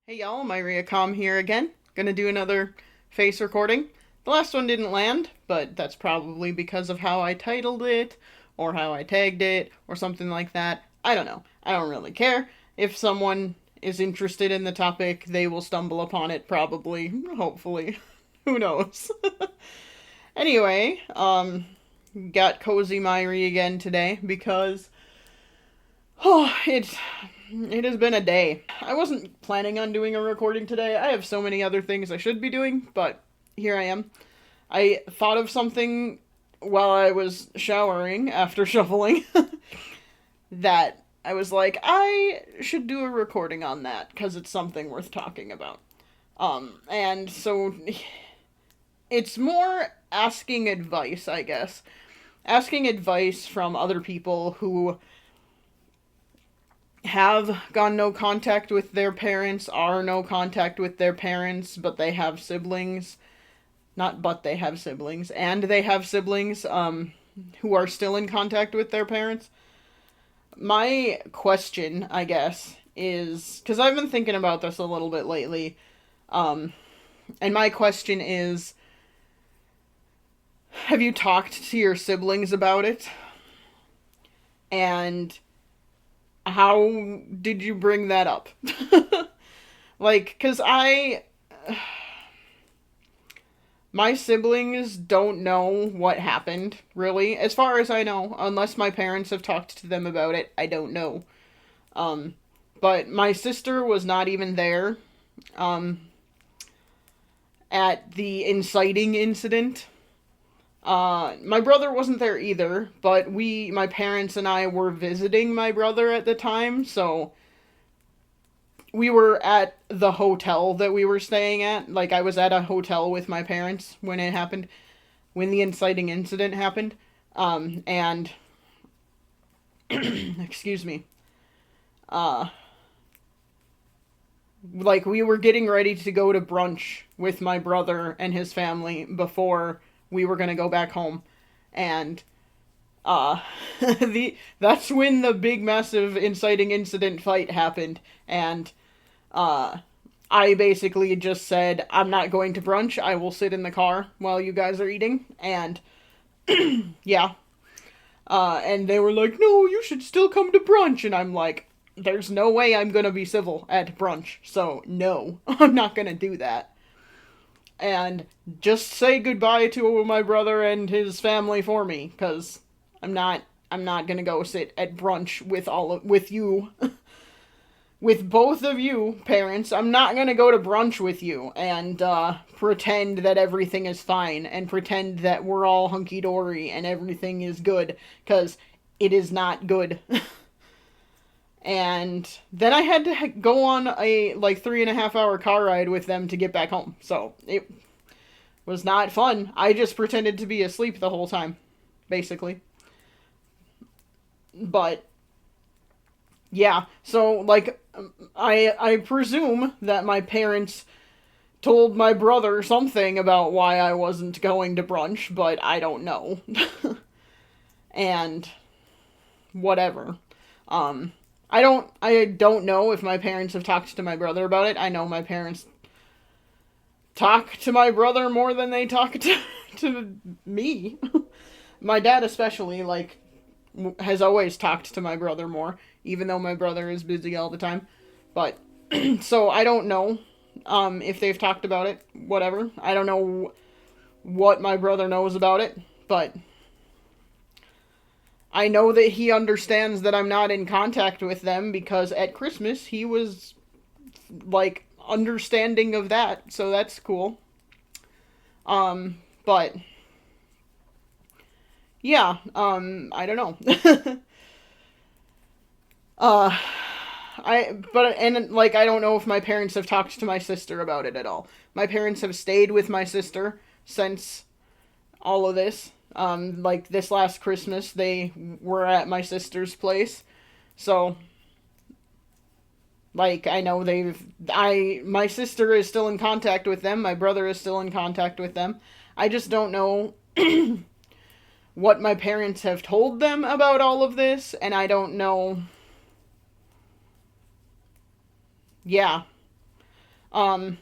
Hey y'all, Myriacom here again. Gonna do another face recording. The last one didn't land, but that's probably because of how I titled it, or how I tagged it, or something like that. I don't know. I don't really care. If someone is interested in the topic, they will stumble upon it probably, hopefully. Who knows? Anyway, got Cozy Myri again today because it has been a day. I wasn't planning on doing a recording today. I have so many other things I should be doing, but here I am. I thought of something while I was showering after shoveling that I was like, I should do a recording on that because it's something worth talking about. And so it's more asking advice, I guess. Asking advice from other people who have gone no contact with their parents, are no contact with their parents, but they have siblings. Not but they have siblings, and they have siblings who are still in contact with their parents. My question, I guess, is because I've been thinking about this a little bit lately, and my question is, have you talked to your siblings about it? And how did you bring that up? Like, because my siblings don't know what happened, really. As far as I know, unless my parents have talked to them about it, I don't know. Um, but my sister was not even there, um, at the inciting incident. My brother wasn't there either, but my parents and I were visiting my brother at the time, so we were at the hotel that we were staying at. Like, I was at a hotel with my parents when it happened, when the inciting incident happened. And, excuse me, uh, like, we were getting ready to go to brunch with my brother and his family before we were gonna go back home. And, uh, that's when the big, massive inciting incident fight happened. And, uh, I basically just said, I'm not going to brunch. I will sit in the car while you guys are eating. And yeah. And they were like, no, you should still come to brunch. And I'm like, there's no way I'm going to be civil at brunch. So no, I'm not going to do that. And just say goodbye to my brother and his family for me. Because I'm not going to go sit at brunch with you. With both of you, parents, I'm not gonna go to brunch with you and pretend that everything is fine and pretend that we're all hunky dory and everything is good, because it is not good. And then I had to go on a like 3.5 hour car ride with them to get back home, so it was not fun. I just pretended to be asleep the whole time, basically. But yeah, so like I presume that my parents told my brother something about why I wasn't going to brunch, but I don't know. And whatever. I don't know if my parents have talked to my brother about it. I know my parents talk to my brother more than they talk to me. My dad especially like has always talked to my brother more, even though my brother is busy all the time. But so I don't know if they've talked about it. Whatever. I don't know what my brother knows about it, but I know that he understands that I'm not in contact with them because at Christmas he was like understanding of that, so that's cool. But yeah, I don't know. uh and like I don't know if my parents have talked to my sister about it at all. My parents have stayed with my sister since all of this. Like this last Christmas they were at my sister's place. So like I know my sister is still in contact with them, my brother is still in contact with them. I just don't know what my parents have told them about all of this, and I don't know. Yeah. Um,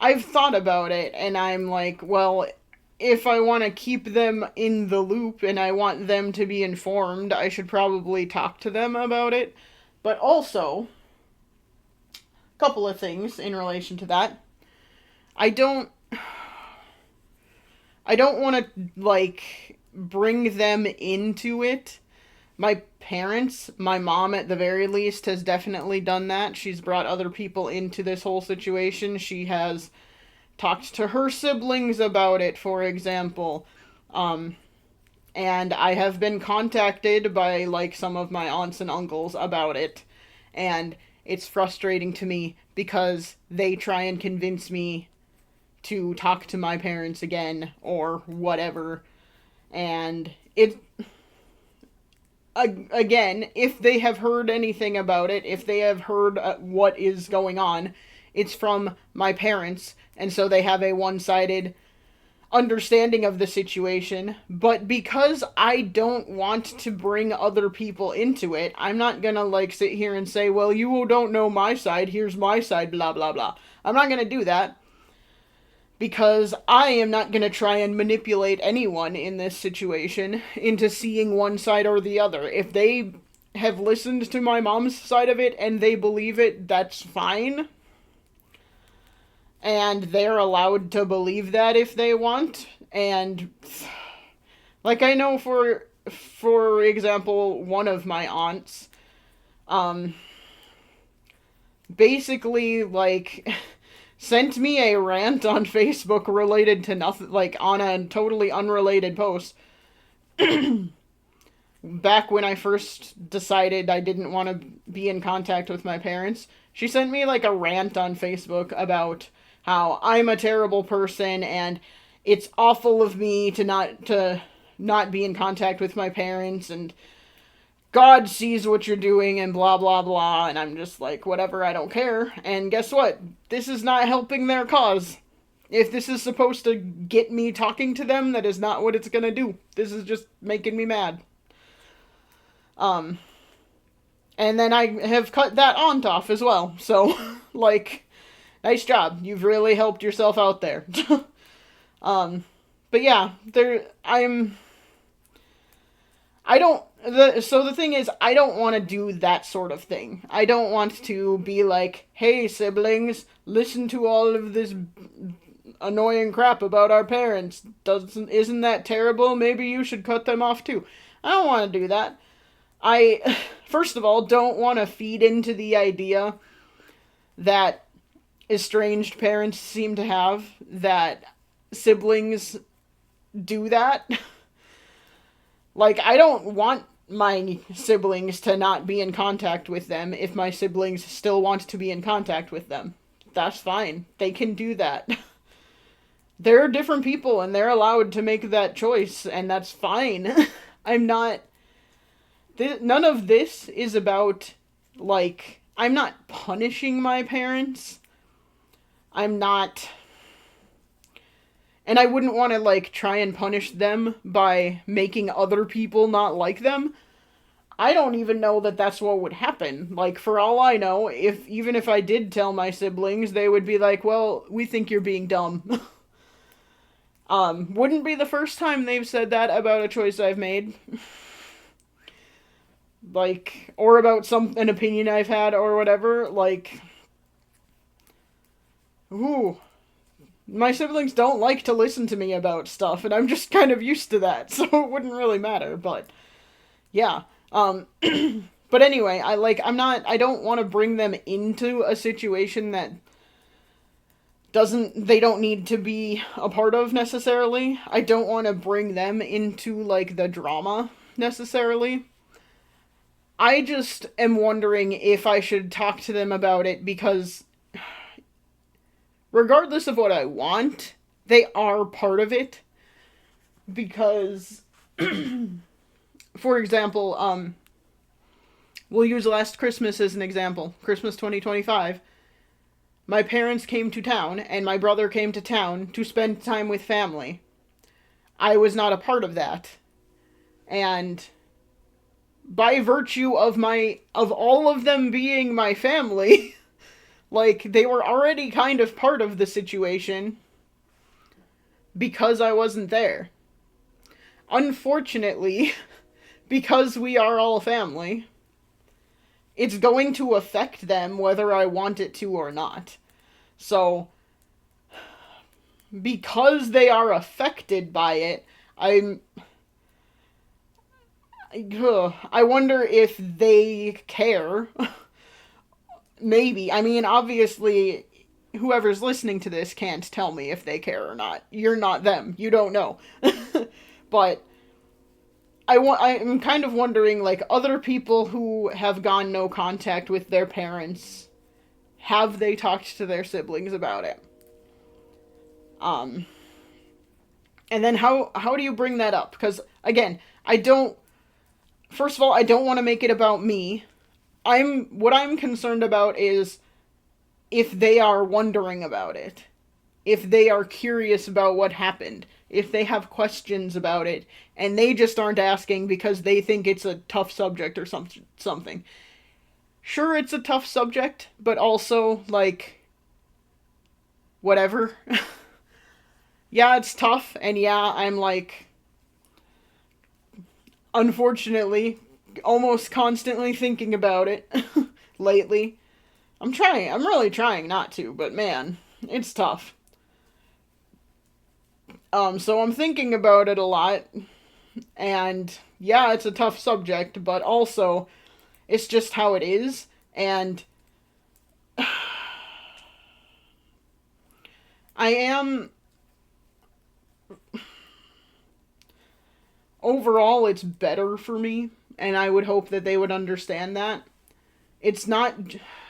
I've thought about it, and I'm like, well, if I want to keep them in the loop and I want them to be informed, I should probably talk to them about it. But also, a couple of things in relation to that. I don't I don't want to like bring them into it. My parents, my mom at the very least, has definitely done that. She's brought other people into this whole situation. She has talked to her siblings about it, for example. Um, and I have been contacted by like some of my aunts and uncles about it. And it's frustrating to me because they try and convince me to talk to my parents again or whatever. And it again, if they have heard anything about it, if they have heard what is going on, it's from my parents, and so they have a one-sided understanding of the situation. But because I don't want to bring other people into it, I'm not gonna like sit here and say, well, you don't know my side, here's my side, blah blah blah. I'm not gonna do that, because I am not going to try and manipulate anyone in this situation into seeing one side or the other. If they have listened to my mom's side of it and they believe it, that's fine. And they're allowed to believe that if they want. And like I know for example, one of my aunts basically like sent me a rant on Facebook related to nothing, like on a totally unrelated post. Back when I first decided I didn't want to be in contact with my parents, she sent me like a rant on Facebook about how I'm a terrible person and it's awful of me to not be in contact with my parents, and God sees what you're doing and blah blah blah. And I'm just like, whatever, I don't care. And guess what? This is not helping their cause. If this is supposed to get me talking to them, that is not what it's gonna do. This is just making me mad. And then I have cut that aunt off as well. So, like, nice job. You've really helped yourself out there. But yeah, so the thing is, I don't want to do that sort of thing. I don't want to be like, hey, siblings, listen to all of this annoying crap about our parents. Isn't that terrible? Maybe you should cut them off too. I don't want to do that. I, first of all, don't want to feed into the idea that estranged parents seem to have, that siblings do that. Like, I don't want my siblings to not be in contact with them if my siblings still want to be in contact with them. That's fine. They can do that. They're different people and they're allowed to make that choice, and that's fine. I'm not... None of this is about, like... I'm not punishing my parents. I'm not... And I wouldn't want to, like, try and punish them by making other people not like them. I don't even know that that's what would happen. Like, for all I know, even if I did tell my siblings, they would be like, well, we think you're being dumb. Wouldn't be the first time they've said that about a choice I've made. Like, or about an opinion I've had or whatever. Like, ooh. My siblings don't like to listen to me about stuff, and I'm just kind of used to that, so it wouldn't really matter, but yeah. But anyway, I don't want to bring them into a situation that they don't need to be a part of necessarily. I don't want to bring them into, like, the drama necessarily. I just am wondering if I should talk to them about it, because regardless of what I want, they are part of it. Because, for example, we'll use last Christmas as an example. Christmas 2025. My parents came to town, and my brother came to town to spend time with family. I was not a part of that. And by virtue of all of them being my family, like, they were already kind of part of the situation because I wasn't there. Unfortunately, because we are all family, it's going to affect them whether I want it to or not. So, because they are affected by it, I wonder if they care. Maybe. I mean, obviously, whoever's listening to this can't tell me if they care or not. You're not them. You don't know. But I'm kind of wondering, like, other people who have gone no contact with their parents, have they talked to their siblings about it? And then how do you bring that up? Because, again, first of all, I don't want to make it about me. What I'm concerned about is if they are wondering about it, if they are curious about what happened, if they have questions about it, and they just aren't asking because they think it's a tough subject or something. Sure, it's a tough subject, but also, like, whatever. Yeah, it's tough, and yeah, I'm, like, unfortunately, almost constantly thinking about it lately. I'm really trying not to, but man, it's tough. So I'm thinking about it a lot, and yeah, it's a tough subject, but also, it's just how it is, and I am... Overall, it's better for me, and I would hope that they would understand that. It's not...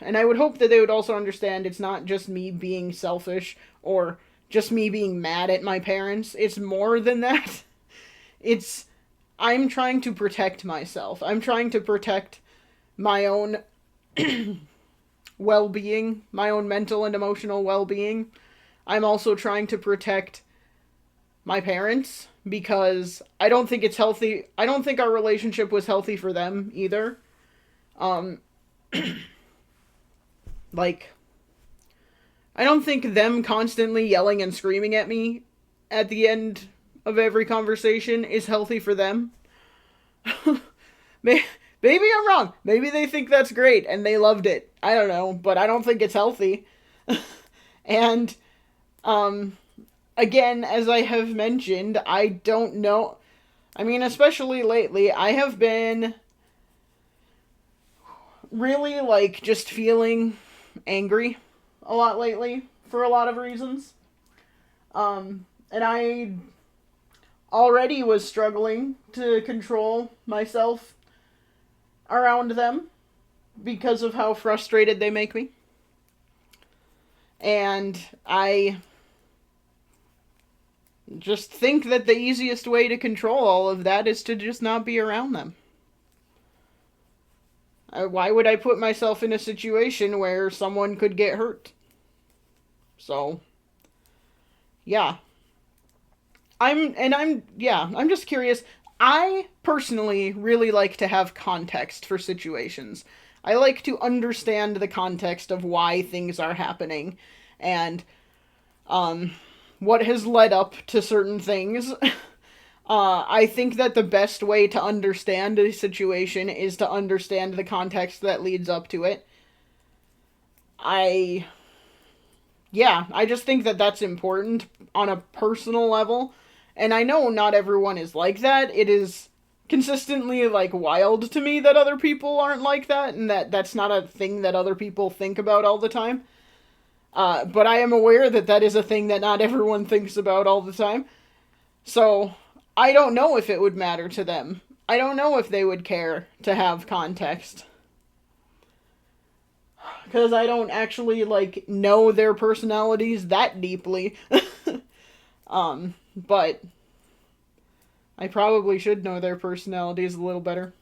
And I would hope that they would also understand it's not just me being selfish, or just me being mad at my parents. It's more than that. I'm trying to protect myself. I'm trying to protect my own well-being, my own mental and emotional well-being. I'm also trying to protect my parents, because I don't think it's healthy. I don't think our relationship was healthy for them either. Like, I don't think them constantly yelling and screaming at me at the end of every conversation is healthy for them. Maybe I'm wrong. Maybe they think that's great and they loved it. I don't know, but I don't think it's healthy. And, again, as I have mentioned, I don't know. I mean, especially lately, I have been really, like, just feeling angry a lot lately for a lot of reasons. And I already was struggling to control myself around them because of how frustrated they make me. And I just think that the easiest way to control all of that is to just not be around them. Why would I put myself in a situation where someone could get hurt? So, yeah. I'm just curious. I personally really like to have context for situations. I like to understand the context of why things are happening and what has led up to certain things. I think that the best way to understand a situation is to understand the context that leads up to it. I just think that that's important on a personal level. And I know not everyone is like that. It is consistently, like, wild to me that other people aren't like that, and that's not a thing that other people think about all the time. But I am aware that that is a thing that not everyone thinks about all the time. So, I don't know if it would matter to them. I don't know if they would care to have context. Because I don't actually, like, know their personalities that deeply. But I probably should know their personalities a little better.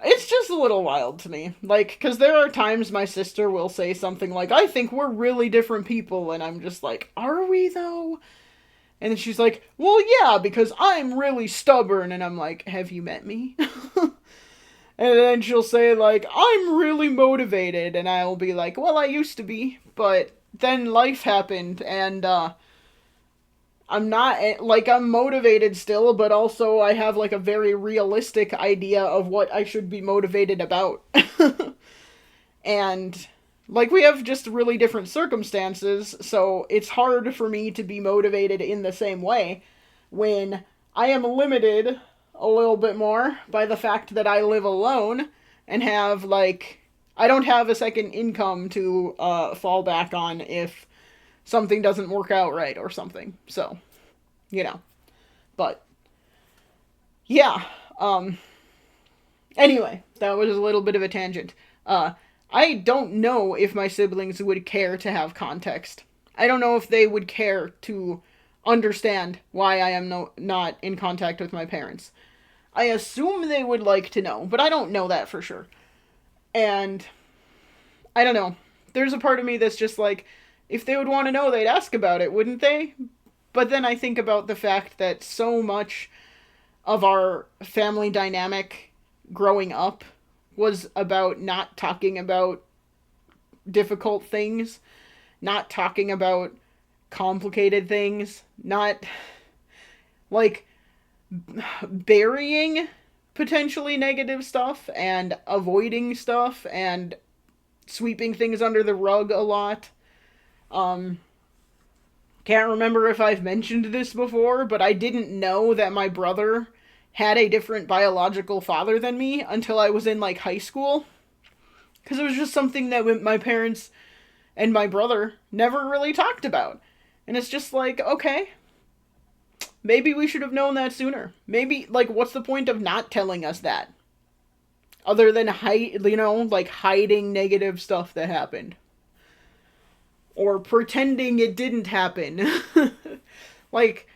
It's just a little wild to me. Like, because there are times my sister will say something like, I think we're really different people, and I'm just like, are we though? And then she's like, well, yeah, because I'm really stubborn. And I'm like, have you met me? And then she'll say, like, I'm really motivated. And I'll be like, well, I used to be. But then life happened. And I'm not, like, I'm motivated still. But also I have, like, a very realistic idea of what I should be motivated about. And like we have just really different circumstances, so it's hard for me to be motivated in the same way when I am limited a little bit more by the fact that I live alone and have like I don't have a second income to fall back on if something doesn't work out right or something. So, you know. But yeah, anyway, that was a little bit of a tangent. I don't know if my siblings would care to have context. I don't know if they would care to understand why I am not in contact with my parents. I assume they would like to know, but I don't know that for sure. And I don't know. There's a part of me that's just like, if they would want to know, they'd ask about it, wouldn't they? But then I think about the fact that so much of our family dynamic growing up was about not talking about difficult things, not talking about complicated things, not like burying potentially negative stuff and avoiding stuff and sweeping things under the rug a lot. Can't remember if I've mentioned this before, but I didn't know that my brother had a different biological father than me until I was in like high school. Because it was just something that my parents and my brother never really talked about. And it's just like, okay, maybe we should have known that sooner. Maybe, like, what's the point of not telling us that? Other than, hiding negative stuff that happened. Or pretending it didn't happen. Like,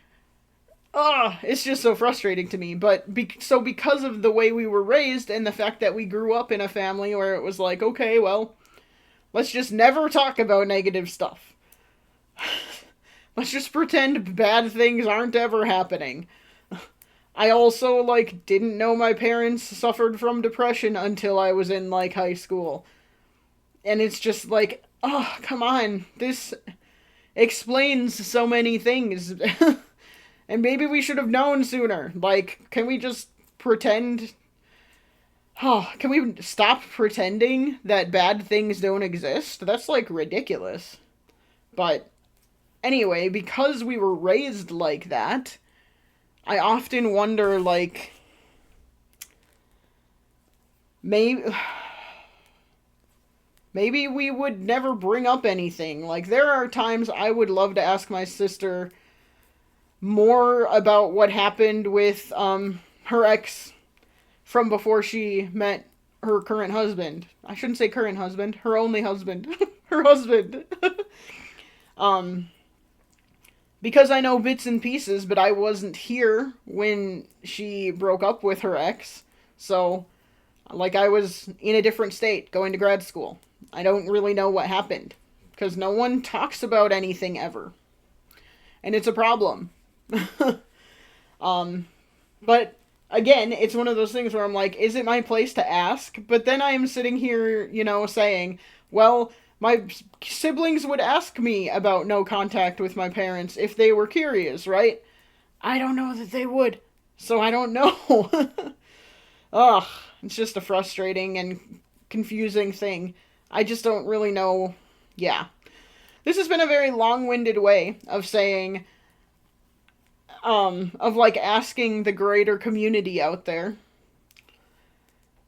it's just so frustrating to me. But so because of the way we were raised and the fact that we grew up in a family where it was like, okay, well, let's just never talk about negative stuff. Let's just pretend bad things aren't ever happening. I also, like, didn't know my parents suffered from depression until I was in, like, high school. And it's just like, oh, come on. This explains so many things. And maybe we should have known sooner. Like, can we just pretend... Oh, can we stop pretending that bad things don't exist? That's, like, ridiculous. But, anyway, because we were raised like that, I often wonder, like... Maybe we would never bring up anything. Like, there are times I would love to ask my sister more about what happened with her ex from before she met her current husband. I shouldn't say current husband, her only husband. Her husband. Because I know bits and pieces, but I wasn't here when she broke up with her ex. So, like, I was in a different state going to grad school. I don't really know what happened because no one talks about anything ever. And it's a problem. But again, it's one of those things where I'm like, is it my place to ask? But then I am sitting here, saying, well, my siblings would ask me about no contact with my parents if they were curious, right? I don't know that they would, so I don't know. Ugh, it's just a frustrating and confusing thing. I just don't really know. Yeah. This has been a very long-winded way of saying, of like asking the greater community out there,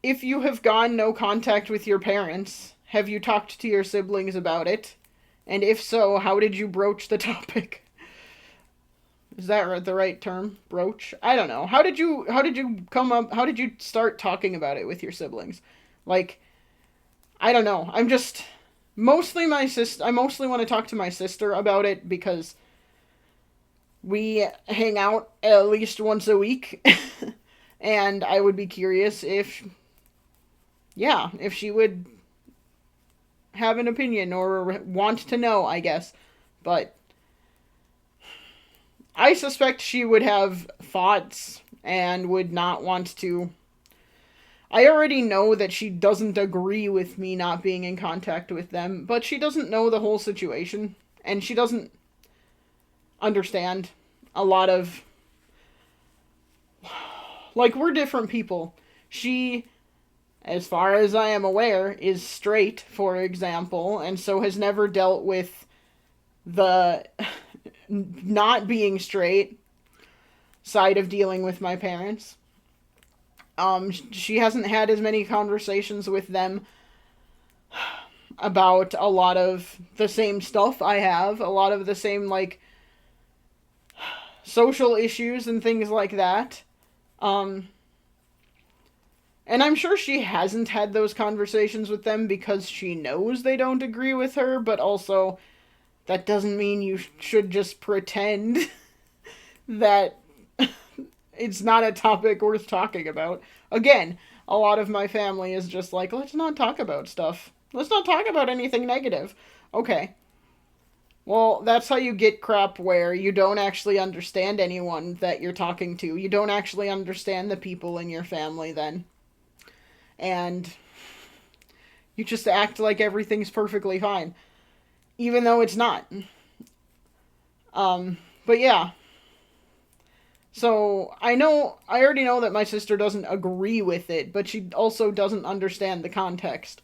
if you have gone no contact with your parents, have you talked to your siblings about it? And if so, how did you broach the topic? Is that the right term? Broach? I don't know. How did you start talking about it with your siblings? Like, I don't know. I mostly want to talk to my sister about it because we hang out at least once a week. And I would be curious if she would have an opinion or want to know, I guess. But I suspect she would have thoughts and would not want to. I already know that she doesn't agree with me not being in contact with them, but she doesn't know the whole situation, and she doesn't understand a lot of. Like, we're different people. She, as far as I am aware, is straight, for example, and so has never dealt with the not being straight side of dealing with my parents. She hasn't had as many conversations with them about a lot of the same stuff I have, a lot of the same, like, social issues and things like that. And I'm sure she hasn't had those conversations with them because she knows they don't agree with her, but also that doesn't mean you should just pretend that it's not a topic worth talking about. Again, a lot of my family is just like, let's not talk about stuff. Let's not talk about anything negative. Okay. Well, that's how you get crap where you don't actually understand anyone that you're talking to. You don't actually understand the people in your family then. And you just act like everything's perfectly fine. Even though it's not. But yeah. So, I already know that my sister doesn't agree with it, but she also doesn't understand the context.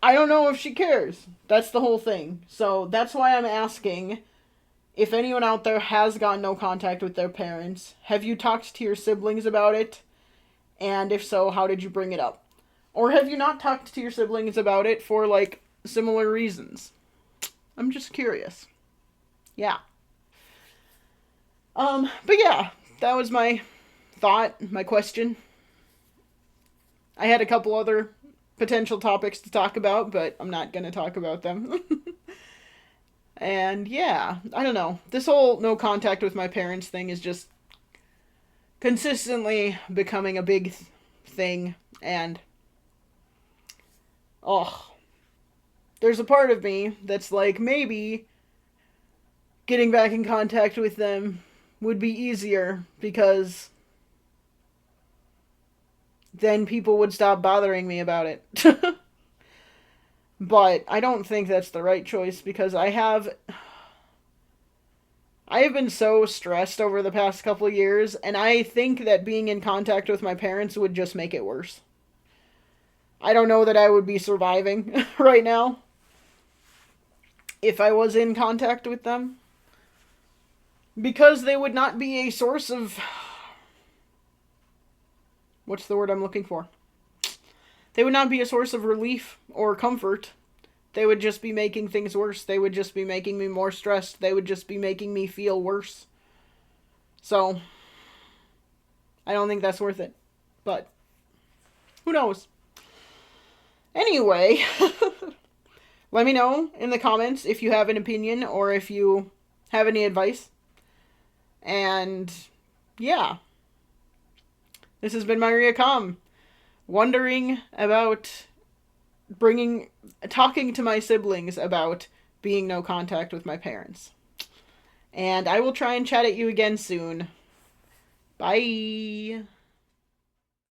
I don't know if she cares. That's the whole thing. So, that's why I'm asking if anyone out there has gotten no contact with their parents. Have you talked to your siblings about it? And if so, how did you bring it up? Or have you not talked to your siblings about it for, like, similar reasons? I'm just curious. Yeah. But yeah, that was my thought, my question. I had a couple other potential topics to talk about, but I'm not gonna talk about them. And yeah, I don't know. This whole no contact with my parents thing is just consistently becoming a big thing, and oh, there's a part of me that's like, maybe getting back in contact with them would be easier because then people would stop bothering me about it. But I don't think that's the right choice because I have been so stressed over the past couple of years, and I think that being in contact with my parents would just make it worse. I don't know that I would be surviving right now if I was in contact with them. Because they would not be a source of... What's the word I'm looking for? They would not be a source of relief or comfort. They would just be making things worse. They would just be making me more stressed. They would just be making me feel worse. So, I don't think that's worth it. But, who knows? Anyway, let me know in the comments if you have an opinion or if you have any advice. And, yeah. This has been Maria Com, wondering about talking to my siblings about being no contact with my parents. And I will try and chat at you again soon. Bye.